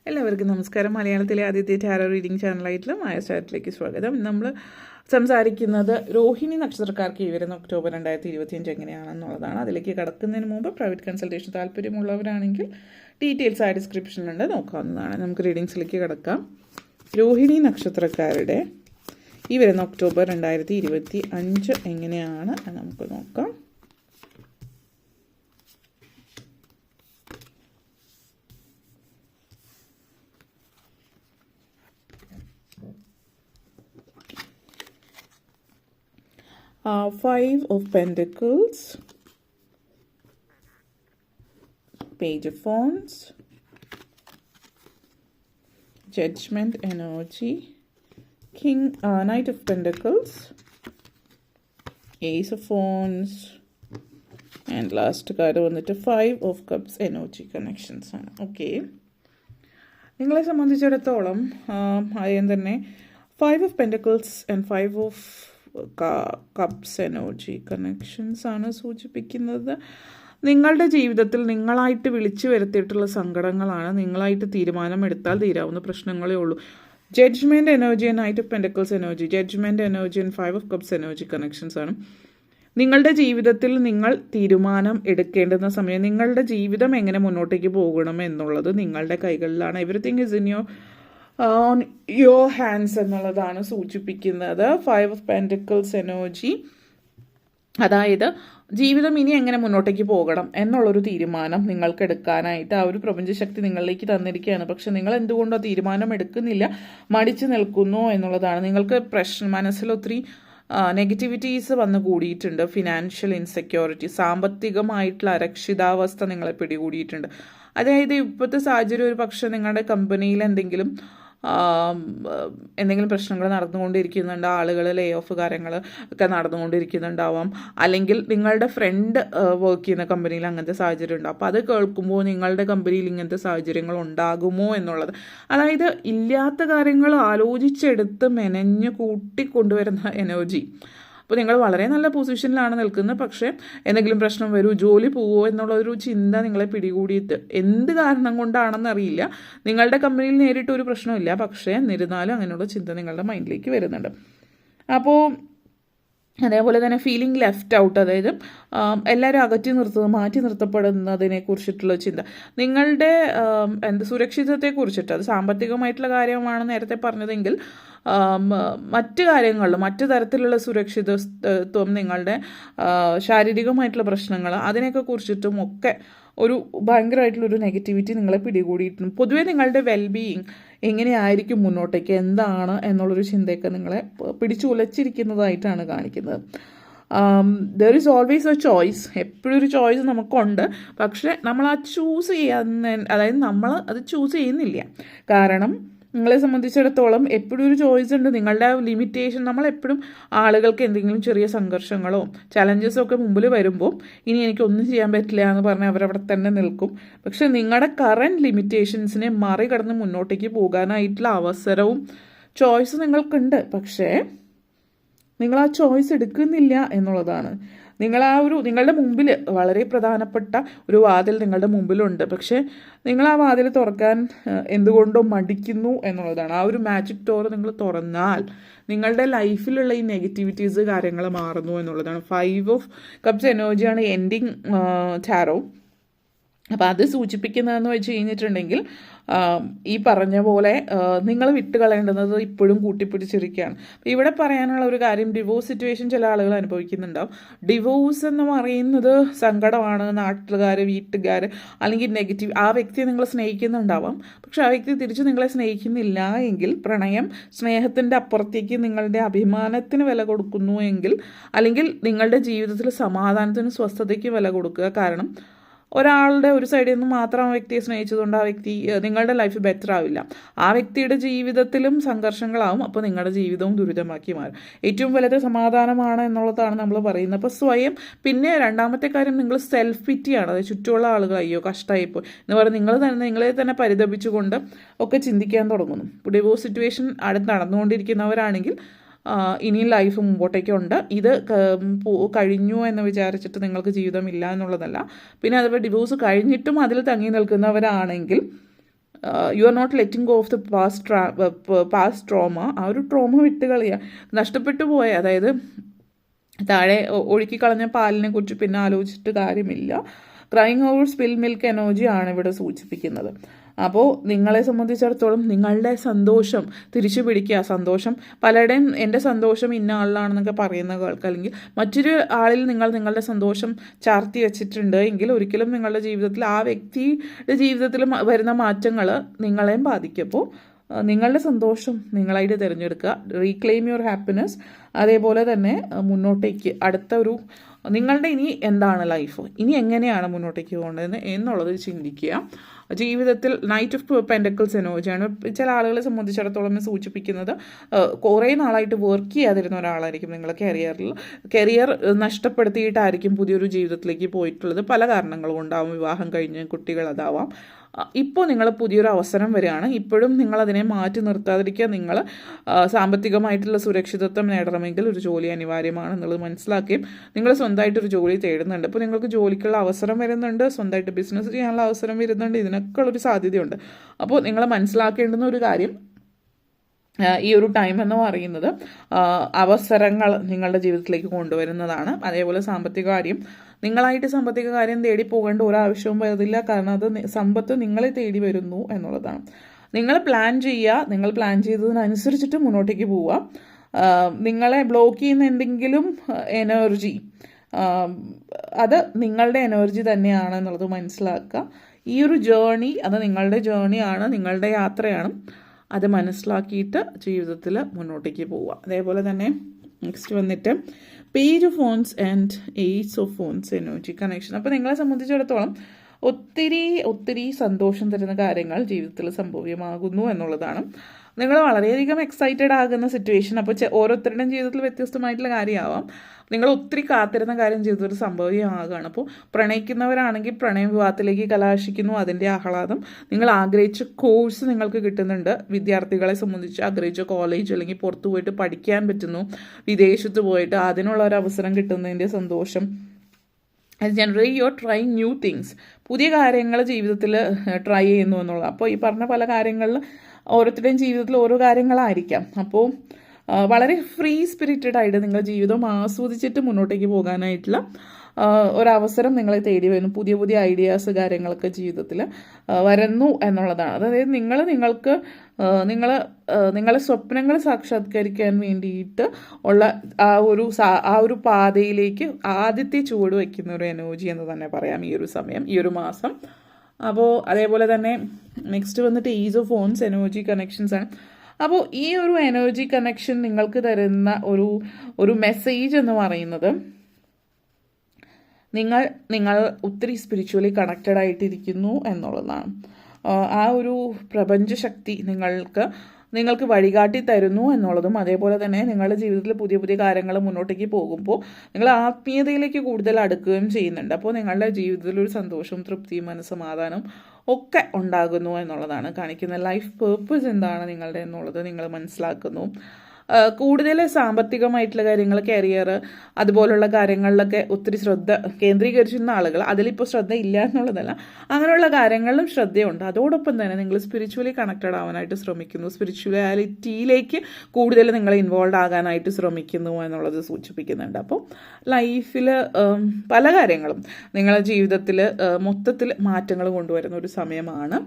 എല്ലാവർക്കും നമസ്കാരം. മലയാളത്തിലെ ആദ്യത്തെ ടാരോ റീഡിംഗ് ചാനലായിട്ടുള്ള മായ സ്റ്റാറ്റിലേക്ക് സ്വാഗതം. നമ്മൾ സംസാരിക്കുന്നത് രോഹിണി നക്ഷത്രക്കാർക്ക് ഈ വരുന്ന ഒക്ടോബർ 2025 എങ്ങനെയാണെന്നുള്ളതാണ്. അതിലേക്ക് കടക്കുന്നതിന് മുമ്പ് പ്രൈവറ്റ് കൺസൾട്ടേഷൻ താല്പര്യമുള്ളവരാണെങ്കിൽ ഡീറ്റെയിൽസ് ആ ഡിസ്ക്രിപ്ഷനിലുണ്ട്, നോക്കാവുന്നതാണ്. നമുക്ക് റീഡിങ്സിലേക്ക് കടക്കാം. രോഹിണി നക്ഷത്രക്കാരുടെ ഈ വരുന്ന ഒക്ടോബർ 2025 എങ്ങനെയാണ് നമുക്ക് നോക്കാം. Five of Pentacles, Page of Wands, Judgment energy, Knight of Pentacles, Ace of Wands, and last card വന്നിട്ട് Five of Cups energy connections ആണ്. ഓക്കെ, നിങ്ങളെ സംബന്ധിച്ചിടത്തോളം ആദ്യം തന്നെ Five of Pentacles and Five of cups energy connections ആണ് സൂചിപ്പിക്കുന്നത്. നിങ്ങളുടെ ജീവിതത്തിൽ നിങ്ങളായിട്ട് വിളിച്ചു വരുത്തിയിട്ടുള്ള സങ്കടങ്ങളാണ്. നിങ്ങളായിട്ട് തീരുമാനമെടുത്താൽ തീരാവുന്ന പ്രശ്നങ്ങളേ ഉള്ളൂ. Judgement energy and knight of pentacles energy, judgement energy and five of cups energy connections ആണ്. നിങ്ങളുടെ ജീവിതത്തിൽ നിങ്ങൾ തീരുമാനം എടുക്കേണ്ടുന്ന സമയം, നിങ്ങളുടെ ജീവിതം എങ്ങനെ മുന്നോട്ടേക്ക് പോകണം എന്നുള്ളത് നിങ്ങളുടെ കൈകളിലാണ്. Everything is in on your hands എന്നുള്ളതാണ് സൂചിപ്പിക്കുന്നത്. ഫൈവ് ഓഫ് പെൻറ്റക്കിൾസ് എനർജി, അതായത് ജീവിതം ഇനി എങ്ങനെ മുന്നോട്ടേക്ക് പോകണം എന്നുള്ളൊരു തീരുമാനം നിങ്ങൾക്ക് എടുക്കാനായിട്ട് ആ ഒരു പ്രപഞ്ചശക്തി നിങ്ങളിലേക്ക് തന്നിരിക്കുകയാണ്. പക്ഷെ നിങ്ങൾ എന്തുകൊണ്ടോ തീരുമാനം എടുക്കുന്നില്ല, മടിച്ചു നിൽക്കുന്നു എന്നുള്ളതാണ്. നിങ്ങൾക്ക് മനസ്സിൽ ഒത്തിരി നെഗറ്റിവിറ്റീസ് വന്ന് കൂടിയിട്ടുണ്ട്. ഫിനാൻഷ്യൽ ഇൻസെക്യൂരിറ്റി, സാമ്പത്തികമായിട്ടുള്ള അരക്ഷിതാവസ്ഥ നിങ്ങളെ പിടികൂടിയിട്ടുണ്ട്. അതായത് ഇപ്പോഴത്തെ സാഹചര്യം ഒരു പക്ഷേ നിങ്ങളുടെ കമ്പനിയിൽ എന്തെങ്കിലും പ്രശ്നങ്ങൾ നടന്നുകൊണ്ടിരിക്കുന്നുണ്ട്, ആളുകൾ ലേ ഓഫ് കാര്യങ്ങൾ ഒക്കെ നടന്നുകൊണ്ടിരിക്കുന്നുണ്ടാവാം. അല്ലെങ്കിൽ നിങ്ങളുടെ ഫ്രണ്ട് വർക്ക് ചെയ്യുന്ന കമ്പനിയിൽ അങ്ങനത്തെ സാഹചര്യം ഉണ്ടാവും. അപ്പോൾ അത് കേൾക്കുമ്പോൾ നിങ്ങളുടെ കമ്പനിയിൽ ഇങ്ങനത്തെ സാഹചര്യങ്ങൾ ഉണ്ടാകുമോ എന്നുള്ളത്, അതായത് ഇല്ലാത്ത കാര്യങ്ങൾ ആലോചിച്ചെടുത്ത് മെനഞ്ഞ് കൂട്ടിക്കൊണ്ടുവരുന്ന എനർജി. അപ്പോൾ നിങ്ങൾ വളരെ നല്ല പൊസിഷനിലാണ് നിൽക്കുന്നത്, പക്ഷേ എന്തെങ്കിലും പ്രശ്നം വരൂ, ജോലി പോവോ എന്നുള്ളൊരു ചിന്ത നിങ്ങളെ പിടികൂടിയിട്ട് എന്ത് കാരണം കൊണ്ടാണെന്നറിയില്ല. നിങ്ങളുടെ കമ്പനിയിൽ നേരിട്ട് ഒരു പ്രശ്നമില്ല, പക്ഷേ എന്നിരുന്നാലും അങ്ങനെയുള്ള ചിന്ത നിങ്ങളുടെ മൈൻഡിലേക്ക് വരുന്നുണ്ട്. അപ്പോൾ അതേപോലെ തന്നെ ഫീലിംഗ് ലെഫ്റ്റ് ഔട്ട്, അതായത് എല്ലാവരും അകറ്റി നിർത്തുന്നത്, മാറ്റി നിർത്തപ്പെടുന്നതിനെ കുറിച്ചിട്ടുള്ള ചിന്ത, നിങ്ങളുടെ സുരക്ഷിതത്വത്തെക്കുറിച്ചിട്ട്, അത് സാമ്പത്തികമായിട്ടുള്ള കാര്യമാണ് നേരത്തെ പറഞ്ഞതെങ്കിൽ മറ്റ് കാര്യങ്ങളിലും മറ്റു തരത്തിലുള്ള സുരക്ഷിതത്വം, നിങ്ങളുടെ ശാരീരികമായിട്ടുള്ള പ്രശ്നങ്ങൾ, അതിനെയൊക്കെ കുറിച്ചിട്ടും ഒക്കെ ഒരു ഭയങ്കരമായിട്ടുള്ളൊരു നെഗറ്റിവിറ്റി നിങ്ങളെ പിടികൂടിയിട്ടുണ്ട്. പൊതുവേ നിങ്ങളുടെ വെൽബീയിങ് എങ്ങനെയായിരിക്കും മുന്നോട്ടേക്ക്, എന്താണ് എന്നുള്ളൊരു ചിന്തയൊക്കെ നിങ്ങളെ പിടിച്ചുലച്ചിരിക്കുന്നതായിട്ടാണ് കാണിക്കുന്നത്. There is always A choice, എപ്പോഴും ഒരു ചോയ്സ് നമുക്കുണ്ട്. പക്ഷേ നമ്മൾ ആ ചൂസ് ചെയ്യാൻ, അതായത് നമ്മൾ അത് ചൂസ് ചെയ്യുന്നില്ല. കാരണം നിങ്ങളെ സംബന്ധിച്ചിടത്തോളം എപ്പോഴും ഒരു ചോയ്സ് ഉണ്ട്. നിങ്ങളുടെ ലിമിറ്റേഷൻ, നമ്മളെപ്പോഴും ആളുകൾക്ക് എന്തെങ്കിലും ചെറിയ സംഘർഷങ്ങളോ ചലഞ്ചസോ ഒക്കെ മുമ്പിൽ വരുമ്പോൾ ഇനി എനിക്കൊന്നും ചെയ്യാൻ പറ്റില്ല എന്ന് പറഞ്ഞാൽ അവരവിടെ തന്നെ നിൽക്കും. പക്ഷെ നിങ്ങളുടെ കറൻറ്റ് ലിമിറ്റേഷൻസിനെ മറികടന്ന് മുന്നോട്ടേക്ക് പോകാനായിട്ടുള്ള അവസരവും ചോയ്സ് നിങ്ങൾക്കുണ്ട്. പക്ഷേ നിങ്ങൾ ആ ചോയ്സ് എടുക്കുന്നില്ല എന്നുള്ളതാണ്. നിങ്ങളുടെ മുമ്പിൽ വളരെ പ്രധാനപ്പെട്ട ഒരു വാതിൽ നിങ്ങളുടെ മുമ്പിലുണ്ട്, പക്ഷേ നിങ്ങൾ ആ വാതിൽ തുറക്കാൻ എന്തുകൊണ്ടോ മടിക്കുന്നു എന്നുള്ളതാണ്. ആ ഒരു മാജിക് ഡോർ നിങ്ങൾ തുറന്നാൽ നിങ്ങളുടെ ലൈഫിലുള്ള ഈ നെഗറ്റിവിറ്റീസ് കാര്യങ്ങൾ മാറുന്നു എന്നുള്ളതാണ്. ഫൈവ് ഓഫ് കപ്സ് എനർജിയാണ് എൻഡിങ് ടാരോ. അപ്പോൾ അത് സൂചിപ്പിക്കുന്നതെന്ന് വെച്ച് കഴിഞ്ഞിട്ടുണ്ടെങ്കിൽ ഈ പറഞ്ഞ പോലെ നിങ്ങൾ വിട്ടുകളയേണ്ടുന്നത് ഇപ്പോഴും കൂട്ടിപ്പിടിച്ചിരിക്കുകയാണ്. ഇവിടെ പറയാനുള്ള ഒരു കാര്യം, ഡിവോഴ്സ് സിറ്റുവേഷൻ ചില ആളുകൾ അനുഭവിക്കുന്നുണ്ടാവും. ഡിവോഴ്സ് എന്ന് പറയുന്നത് സങ്കടമാണ്. നാട്ടുകാർ, വീട്ടുകാർ, അല്ലെങ്കിൽ നെഗറ്റീവ്, ആ വ്യക്തിയെ നിങ്ങൾ സ്നേഹിക്കുന്നുണ്ടാവാം, പക്ഷെ ആ വ്യക്തി തിരിച്ച് നിങ്ങളെ സ്നേഹിക്കുന്നില്ല എങ്കിൽ, പ്രണയം സ്നേഹത്തിൻ്റെ അപ്പുറത്തേക്ക് നിങ്ങളുടെ അഭിമാനത്തിന് വില കൊടുക്കുന്നു എങ്കിൽ, അല്ലെങ്കിൽ നിങ്ങളുടെ ജീവിതത്തിൽ സമാധാനത്തിനും സ്വസ്ഥതയ്ക്ക് വില കൊടുക്കുക. കാരണം ഒരാളുടെ ഒരു സൈഡിൽ നിന്ന് മാത്രം ആ വ്യക്തിയെ സ്നേഹിച്ചതുകൊണ്ട് ആ വ്യക്തി, നിങ്ങളുടെ ലൈഫ് ബെറ്റർ ആവില്ല. ആ വ്യക്തിയുടെ ജീവിതത്തിലും സംഘർഷങ്ങളാവും. അപ്പോൾ നിങ്ങളുടെ ജീവിതവും ദുരിതമാക്കി മാറും. ഏറ്റവും വലുത് സമാധാനമാണ് എന്നുള്ളതാണ് നമ്മൾ പറയുന്നത്. അപ്പോൾ സ്വയം, പിന്നെ രണ്ടാമത്തെ കാര്യം, നിങ്ങൾ സെൽഫ് പിറ്റിയാണ്. അതായത് ചുറ്റുമുള്ള ആളുകൾ അയ്യോ കഷ്ടമായിപ്പോയി എന്ന് പറഞ്ഞ് നിങ്ങളെ തന്നെ പരിതപിച്ചുകൊണ്ട് ഒക്കെ ചിന്തിക്കാൻ തുടങ്ങുന്നു. ഇപ്പോൾ ഡിവോഴ്സ് സിറ്റുവേഷൻ അടുത്ത് നടന്നുകൊണ്ടിരിക്കുന്നവരാണെങ്കിൽ ഇനിയും ലൈഫ് മുമ്പോട്ടേക്കുണ്ട്. ഇത് കഴിഞ്ഞു എന്ന് വിചാരിച്ചിട്ട് നിങ്ങൾക്ക് ജീവിതമില്ല എന്നുള്ളതല്ല. പിന്നെ അതുപോലെ ഡിവോഴ്സ് കഴിഞ്ഞിട്ടും അതിൽ തങ്ങി നിൽക്കുന്നവരാണെങ്കിൽ you are not letting go of the past trauma. ആ ഒരു ട്രോമ വിട്ട് കളയുക. നഷ്ടപ്പെട്ടു പോയ, അതായത് താഴെ ഒഴുക്കി കളഞ്ഞ പാലിനെ കുറിച്ച് പിന്നെ ആലോചിച്ചിട്ട് കാര്യമില്ല. Crying over spill milk energy ആണ് ഇവിടെ സൂചിപ്പിക്കുന്നത്. അപ്പോൾ നിങ്ങളെ സംബന്ധിച്ചിടത്തോളം നിങ്ങളുടെ സന്തോഷം തിരിച്ചു പിടിക്കുക. സന്തോഷം പലരുടെയും എൻ്റെ സന്തോഷം ഇന്ന ആളിലാണെന്നൊക്കെ പറയുന്ന കേൾക്കുക, അല്ലെങ്കിൽ മറ്റൊരു ആളിൽ നിങ്ങളുടെ സന്തോഷം ചാർത്തി വെച്ചിട്ടുണ്ട് എങ്കിൽ ഒരിക്കലും നിങ്ങളുടെ ജീവിതത്തിൽ ആ വ്യക്തിയുടെ ജീവിതത്തിൽ വരുന്ന മാറ്റങ്ങൾ നിങ്ങളെയും ബാധിക്കും. അപ്പോൾ നിങ്ങളുടെ സന്തോഷം നിങ്ങളായിട്ട് തിരഞ്ഞെടുക്കുക. Reclaim your happiness. അതേപോലെ തന്നെ മുന്നോട്ടേക്ക് അടുത്ത ഒരു നിങ്ങളുടെ ഇനി എന്താണ് ലൈഫ്, ഇനി എങ്ങനെയാണ് മുന്നോട്ടേക്ക് പോകേണ്ടതെന്ന് എന്നുള്ളത് ചിന്തിക്കുക. ജീവിതത്തിൽ നൈറ്റ് ഓഫ് പെൻഡക്കിൾസ് എനർജിയാണ്. ചില ആളുകളെ സംബന്ധിച്ചിടത്തോളം സൂചിപ്പിക്കുന്നത് കുറേ നാളായിട്ട് വർക്ക് ചെയ്യാതിരുന്ന ഒരാളായിരിക്കും നിങ്ങൾ കരിയർ നഷ്ടപ്പെടുത്തിയിട്ടായിരിക്കും പുതിയൊരു ജീവിതത്തിലേക്ക് പോയിട്ടുള്ളത്. പല കാരണങ്ങളും ഉണ്ടാവും. വിവാഹം കഴിഞ്ഞ് കുട്ടികൾ അതാവാം. ഇപ്പോൾ നിങ്ങൾ പുതിയൊരു അവസരം വരികയാണ്. ഇപ്പോഴും നിങ്ങളതിനെ മാറ്റി നിർത്താതിരിക്കുക. നിങ്ങൾ സാമ്പത്തികമായിട്ടുള്ള സുരക്ഷിതത്വം നേടണമെങ്കിൽ ഒരു ജോലി അനിവാര്യമാണ് എന്നുള്ളത് മനസ്സിലാക്കുകയും നിങ്ങൾ സ്വന്തമായിട്ടൊരു ജോലി തേടുന്നുണ്ട്. അപ്പോൾ നിങ്ങൾക്ക് ജോലിക്കുള്ള അവസരം വരുന്നുണ്ട്, സ്വന്തമായിട്ട് ബിസിനസ് ചെയ്യാനുള്ള അവസരം വരുന്നുണ്ട്, ഇതിനൊക്കെ ഉള്ളൊരു സാധ്യതയുണ്ട്. അപ്പോൾ നിങ്ങൾ മനസ്സിലാക്കേണ്ടുന്ന ഒരു കാര്യം, ഈ ഒരു ടൈം എന്ന് പറയുന്നത് അവസരങ്ങൾ നിങ്ങളുടെ ജീവിതത്തിലേക്ക് കൊണ്ടുവരുന്നതാണ്. അതേപോലെ സാമ്പത്തിക കാര്യം, നിങ്ങളായിട്ട് സാമ്പത്തിക കാര്യം തേടി പോകേണ്ട ഒരാവശ്യവും വരുന്നില്ല. കാരണം അത് സമ്പത്ത് നിങ്ങളെ തേടി വരുന്നു എന്നുള്ളതാണ്. നിങ്ങൾ പ്ലാൻ ചെയ്യുക. നിങ്ങൾ പ്ലാൻ ചെയ്തതിനനുസരിച്ചിട്ട് മുന്നോട്ടേക്ക് പോവുക. നിങ്ങളെ ബ്ലോക്ക് ചെയ്യുന്ന എന്തെങ്കിലും എനർജി, അത് നിങ്ങളുടെ എനർജി തന്നെയാണ് എന്നുള്ളത് മനസ്സിലാക്കുക. ഈ ഒരു ജേർണി അത് നിങ്ങളുടെ ജേർണിയാണ്, നിങ്ങളുടെ യാത്രയാണ്. അത് മനസ്സിലാക്കിയിട്ട് ജീവിതത്തിൽ മുന്നോട്ടേക്ക് പോവുക. അതേപോലെ തന്നെ നെക്സ്റ്റ് വന്നിട്ട് page of phones and eights of phones energy connection. അപ്പോൾ നിങ്ങളെ സംബന്ധിച്ചിടത്തോളം ഒത്തിരി സന്തോഷം തരുന്ന കാര്യങ്ങൾ ജീവിതത്തിൽ സംഭവ്യമാകുന്നു എന്നുള്ളതാണ്. നിങ്ങൾ വളരെയധികം എക്സൈറ്റഡ് ആകുന്ന സിറ്റുവേഷൻ. അപ്പോൾ ഓരോരുത്തരുടെയും ജീവിതത്തിൽ വ്യത്യസ്തമായിട്ടുള്ള കാര്യമാവാം. നിങ്ങൾ ഒത്തിരി കാത്തിരുന്ന കാര്യം ജീവിതത്തിൽ സംഭവ്യമാകുകയാണ്. അപ്പോൾ പ്രണയിക്കുന്നവരാണെങ്കിൽ പ്രണയം വിവാഹത്തിലേക്ക് കലാശിക്കുന്നു, അതിൻ്റെ ആഹ്ലാദം. നിങ്ങൾ ആഗ്രഹിച്ച കോഴ്സ് നിങ്ങൾക്ക് കിട്ടുന്നുണ്ട്. വിദ്യാർത്ഥികളെ സംബന്ധിച്ച് ആഗ്രഹിച്ച കോളേജ് അല്ലെങ്കിൽ പുറത്തു പോയിട്ട് പഠിക്കാൻ പറ്റുന്നു, വിദേശത്ത് പോയിട്ട് അതിനുള്ള ഒരു അവസരം കിട്ടുന്നതിൻ്റെ സന്തോഷം. Generally you are trying new things. പുതിയ കാര്യങ്ങൾ ജീവിതത്തിൽ ട്രൈ ചെയ്യുന്നു എന്നുള്ളത്. അപ്പോൾ ഈ പറഞ്ഞ പല കാര്യങ്ങളിൽ ഓരോരുത്തരുടെയും ജീവിതത്തിൽ ഓരോ കാര്യങ്ങളായിരിക്കാം. അപ്പോൾ വളരെ ഫ്രീ സ്പിരിറ്റഡ് ആയിട്ട് നിങ്ങൾ ജീവിതം ആസ്വദിച്ചിട്ട് മുന്നോട്ടേക്ക് പോകാനായിട്ടുള്ള ഒരവസരം നിങ്ങളെ തേടി വരുന്നു. പുതിയ പുതിയ ഐഡിയാസ് കാര്യങ്ങളൊക്കെ ജീവിതത്തിൽ വരുന്നു എന്നുള്ളതാണ്. അതായത് നിങ്ങളെ സ്വപ്നങ്ങൾ സാക്ഷാത്കരിക്കാൻ വേണ്ടിയിട്ട് ഉള്ള ആ ഒരു പാതയിലേക്ക് ആദ്യത്തെ ചുവട് വയ്ക്കുന്ന ഒരു എനർജി എന്ന് തന്നെ പറയാം ഈ ഒരു സമയം, ഈ ഒരു മാസം. അപ്പോൾ അതേപോലെ തന്നെ നെക്സ്റ്റ് വന്നിട്ട് is of phones energy connections ആണ്. അപ്പോൾ ഈ ഒരു എനർജി കണക്ഷൻ നിങ്ങൾക്ക് തരുന്ന ഒരു മെസ്സേജ് എന്ന് പറയുന്നത്, നിങ്ങൾ ഒത്തിരി സ്പിരിച്വലി കണക്റ്റഡ് ആയിട്ടിരിക്കുന്നു എന്നുള്ളതാണ്. ആ ഒരു പ്രപഞ്ചശക്തി നിങ്ങൾക്ക് വഴികാട്ടി തരുന്നു എന്നുള്ളതും, അതേപോലെ തന്നെ നിങ്ങളുടെ ജീവിതത്തിൽ പുതിയ പുതിയ കാര്യങ്ങൾ മുന്നോട്ടേക്ക് പോകുമ്പോൾ നിങ്ങൾ ആത്മീയതയിലേക്ക് കൂടുതൽ അടുക്കുകയും ചെയ്യുന്നുണ്ട്. അപ്പോൾ നിങ്ങളുടെ ജീവിതത്തിൽ ഒരു സന്തോഷവും തൃപ്തിയും മനസ്സമാധാനവും ഒക്കെ ഉണ്ടാകുന്നു എന്നുള്ളതാണ് കാണിക്കുന്ന. ലൈഫ് പേർപ്പസ് എന്താണ് നിങ്ങളുടെ എന്നുള്ളത് നിങ്ങൾ മനസ്സിലാക്കുന്നു. കൂടുതൽ സാമ്പത്തികമായിട്ടുള്ള കാര്യങ്ങൾ, കരിയർ അതുപോലുള്ള കാര്യങ്ങളിലൊക്കെ ഒത്തിരി ശ്രദ്ധ കേന്ദ്രീകരിച്ചിരുന്ന ആളുകൾ, അതിലിപ്പോൾ ശ്രദ്ധ ഇല്ല എന്നുള്ളതല്ല, അങ്ങനെയുള്ള കാര്യങ്ങളിലും ശ്രദ്ധയുണ്ട്. അതോടൊപ്പം തന്നെ നിങ്ങൾ സ്പിരിച്വലി കണക്റ്റഡ് ആവാനായിട്ട് ശ്രമിക്കുന്നു, സ്പിരിച്വാലിറ്റിയിലേക്ക് കൂടുതൽ നിങ്ങൾ ഇൻവോൾവ് ആകാനായിട്ട് ശ്രമിക്കുന്നു എന്നുള്ളത് സൂചിപ്പിക്കുന്നുണ്ട്. അപ്പോൾ ലൈഫിൽ പല കാര്യങ്ങളും നിങ്ങളുടെ ജീവിതത്തിൽ മൊത്തത്തിൽ മാറ്റങ്ങൾ കൊണ്ടുവരുന്ന ഒരു സമയമാണ്.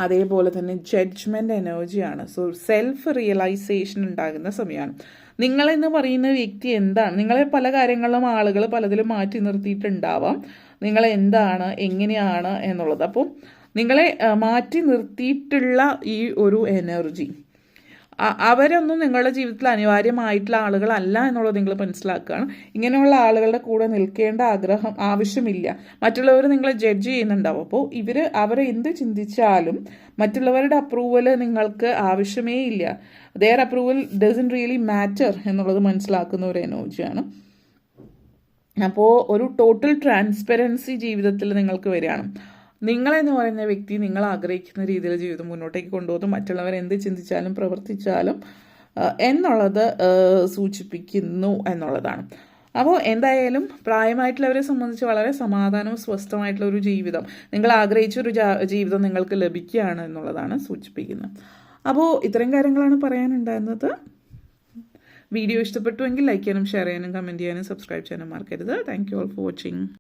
അതേപോലെ തന്നെ ജഡ്ജ്മെൻറ്റ് എനർജിയാണ്. സോ സെൽഫ് റിയലൈസേഷൻ ഉണ്ടാകുന്ന സമയമാണ്. നിങ്ങളെന്ന് പറയുന്ന വ്യക്തി എന്താണ്, നിങ്ങളെ പല കാര്യങ്ങളിലും ആളുകൾ പലതിലും മാറ്റി നിർത്തിയിട്ടുണ്ടാവാം. നിങ്ങളെന്താണ്, എങ്ങനെയാണ് എന്നുള്ളത്. അപ്പോൾ നിങ്ങളെ മാറ്റി നിർത്തിയിട്ടുള്ള ഈ ഒരു എനർജി, അവരൊന്നും നിങ്ങളുടെ ജീവിതത്തിൽ അനിവാര്യമായിട്ടുള്ള ആളുകളല്ല എന്നുള്ളത് നിങ്ങൾ മനസ്സിലാക്കുകയാണ്. ഇങ്ങനെയുള്ള ആളുകളുടെ കൂടെ നിൽക്കേണ്ട ആവശ്യമില്ല. മറ്റുള്ളവർ നിങ്ങളെ ജഡ്ജ് ചെയ്യുന്നുണ്ടാവും. അപ്പോൾ അവരെ എന്ത് ചിന്തിച്ചാലും മറ്റുള്ളവരുടെ അപ്രൂവൽ നിങ്ങൾക്ക് ആവശ്യമേ ഇല്ല. Their approval doesn't really matter എന്നുള്ളത് മനസ്സിലാക്കുന്ന ഒരു എനർജിയാണ്. അപ്പോൾ ഒരു ടോട്ടൽ ട്രാൻസ്പെറൻസി ജീവിതത്തിൽ നിങ്ങൾക്ക് വരികയാണ്. നിങ്ങളെന്ന് പറയുന്ന വ്യക്തി നിങ്ങൾ ആഗ്രഹിക്കുന്ന രീതിയിൽ ജീവിതം മുന്നോട്ടേക്ക് കൊണ്ടുപോകുന്നു, മറ്റുള്ളവർ എന്ത് ചിന്തിച്ചാലും പ്രവർത്തിച്ചാലും എന്നുള്ളത് സൂചിപ്പിക്കുന്നു എന്നുള്ളതാണ്. അപ്പോൾ എന്തായാലും പ്രായമായിട്ടുള്ളവരെ സംബന്ധിച്ച് വളരെ സമാധാനവും സ്വസ്ഥമായിട്ടുള്ള ഒരു ജീവിതം, നിങ്ങൾ ആഗ്രഹിച്ച ഒരു ജീവിതം നിങ്ങൾക്ക് ലഭിക്കുകയാണ് എന്നുള്ളതാണ് സൂചിപ്പിക്കുന്നത്. അപ്പോൾ ഇത്രയും കാര്യങ്ങളാണ് പറയാനുണ്ടായിരുന്നത്. വീഡിയോ ഇഷ്ടപ്പെട്ടുവെങ്കിൽ ലൈക്ക് ചെയ്യാനും ഷെയർ ചെയ്യാനും കമൻറ്റ് ചെയ്യാനും സബ്സ്ക്രൈബ് ചെയ്യാനും മറക്കരുത്. Thank you all for watching.